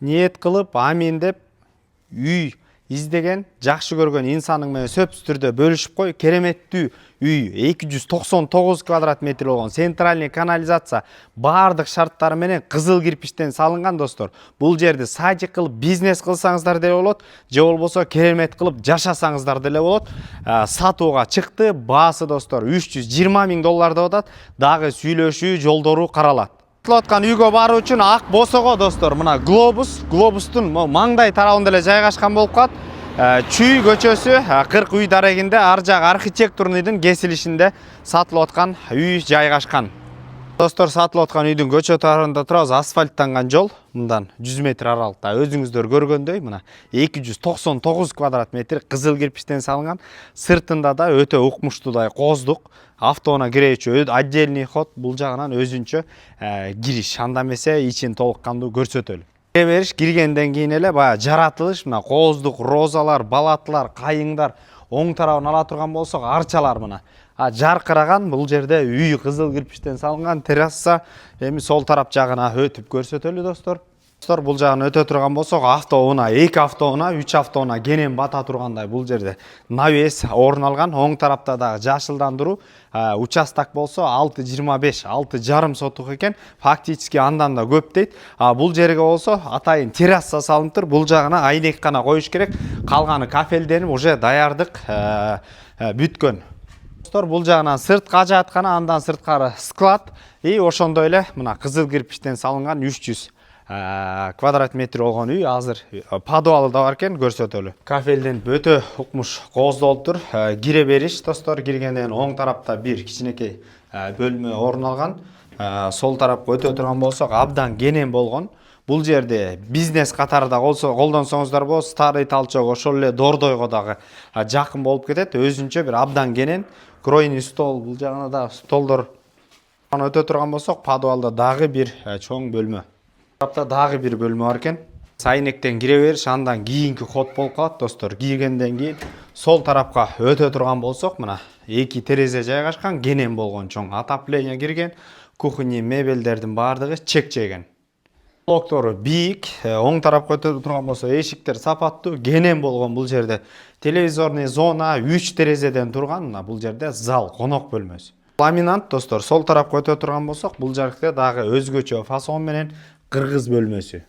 ниет кылып амин деп үй издеген, жакшы көргөн инсаның менен сөзсүз түрдө бөлүшүп кой. Кереметтүү үй 299 квадрат метр болгон, центральный канализация баардык шарттары менен кызыл кирпичтен салынган достор. Бул жерди садик кылып бизнес кылсаңыздар деле болот, же болбосо керемет кылып жашасаңыздар деле болот. Сатууга чыкты. Баасы достор 320 миң доллар деп атат. Дагы сүйлөшүү жолдору каралат. Аткан үйгө баруу үчүн ак босого достор, мына глобустун маңдай тарабында эле жайгашкан болуп калат. Чүй көчөсү 40 үй дарегинде, ар жак архитектурныйдын кесилишинде сатылып аткан үй жайгашкан. Достор, сатылып аткан үйдүн көчө тарабында турабыз, асфальттанган жол, мындан 100 метр аралыкта. Өзүңүздөр көргөндөй, мына 299 квадрат метр кызыл кирпичтен салынган. Сыртында да өтө укмуштуудай коздук, автоуна кирүүчү отдельный ход, бул жагынан өзүнчө кириш. Анда эмесе ичин толук кандуу көрсөтөлү. Кире бериш, киргенден кийин эле баягы жаратылыш, мына коздук, розалар, балатлар, кайыңдар, оң тарабын ала турган болсок, арчалар мына жаркыраган. Бул жерде үй кызыл кирпичтен салынган, терраса. Эми сол тарап жагына өтүп көрсөтөлү достор. Бул жагына өтө турган болсок, автоунаа, 2 автоунаа, 3 автоунаа кенен бата тургандай бул жерде навес орун алган. Оң тарапта дагы жашылдандыруу участок болсо 6,25, 6,5 сотук экен. Фактически андан да көп дейт. Бул жерге болсо атайын терраса салынып тур. Бул жагына айнек гана коюш керек. Калганы кафелденип уже даярдык бүткөн. Бул жагынан сыртка жатканы, андан сырткары склад. Ошондой эле мына кызыл кирпичтен салынган 300 квадрат метр болгон үй. Азыр подвалы да бар экен, көрсөтөлү. Кафелден өтө укмуш коздолуп тур. Кире бериш достор, киргенден оң тарапта бир кичинекей бөлмө орун алган. Сол тарапка өтө турган болсок, абдан кенен болгон. Бул жерде бизнес катарында колдонсоңуздар болот. Старый толчок ошол эле дордойго дагы жакын болуп кетет. Өзүнчө бир абдан кенен кройный стол, бул жагына да столдор. Өтө турган болсок, подвалда дагы бир чоң бөлмө. Тарапта дагы бир бөлмө бар экен. Сайнектен кире бериш, андан кийинки ход болуп калат достор. Киргенден кийин сол тарапка өтө турган болсок, мына 2 терезе жайгашкан, кенен болгон чоң отопление кирген. Кухня мебелдердин баардыгы чек жеген. Блоктору бийик. Оң тарапка өтө турган болсо, эшиктер сапаттуу, кенен болгон. Бул жерде телевизорный зона 3 терезеден турган. Бул жерде зал, конок бөлмөсү. Ламинант достор. Сол тарапка өтө турган болсок, бул жерде дагы өзгөчө фасон менен кыргыз бөлмөсү.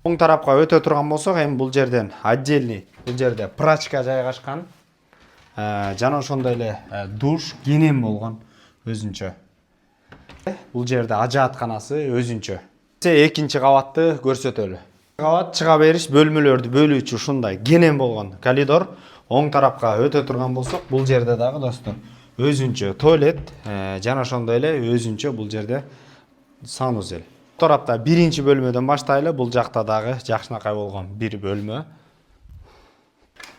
Оң тарапка өтө турган болсок, эми бул жерден отдельный, бул жерде прачка жайгашкан. Жана ошондой эле душ кенен болгон өзүнчө. Бул жерде ажаатканасы өзүнчө. Экинчи кабатты көрсөтөлү. Кабат чыга бериш, бөлмөлөрдү бөлүүчү ушундай кенен болгон коридор. Оң тарапка өтө турган болсок, бул жерде дагы достор өзүнчө туалет, жана ошондой эле өзүнчө бул жерде санузел. Тарапта биринчи бөлмөдөн баштайлы, бул жакта дагы жакшынакай болгон бир бөлмө.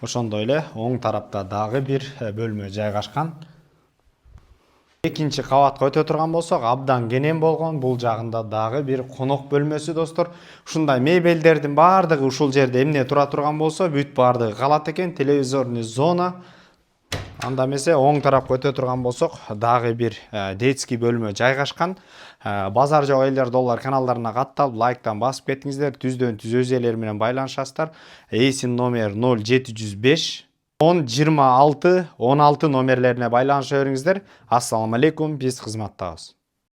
Ошондой эле оң тарапта дагы бир бөлмө жайгашкан. Экинчи кабатка өтө турган болсок, абдан кенен болгон, бул жагында дагы бир конок бөлмөсү достор. Ушундай мебелдердин баардыгы ушул жерде эмне тура турган болсо, бүт баардыгы калат экен. Телевизорный зона. Анда эмесе оң тарапка өтө турган болсок, дагы бир детский бөлмө жайгашкан. Базар жок элдер доллар каналдарына катталып, лайктан басып кетиңиздер. Түздөн түз өз элер менен байланышасыздар. Эйсин номер 0705 10 26 16 номерлерине байланыша бериңиздер. Ассаламу алейкум, биз кызматтабыз.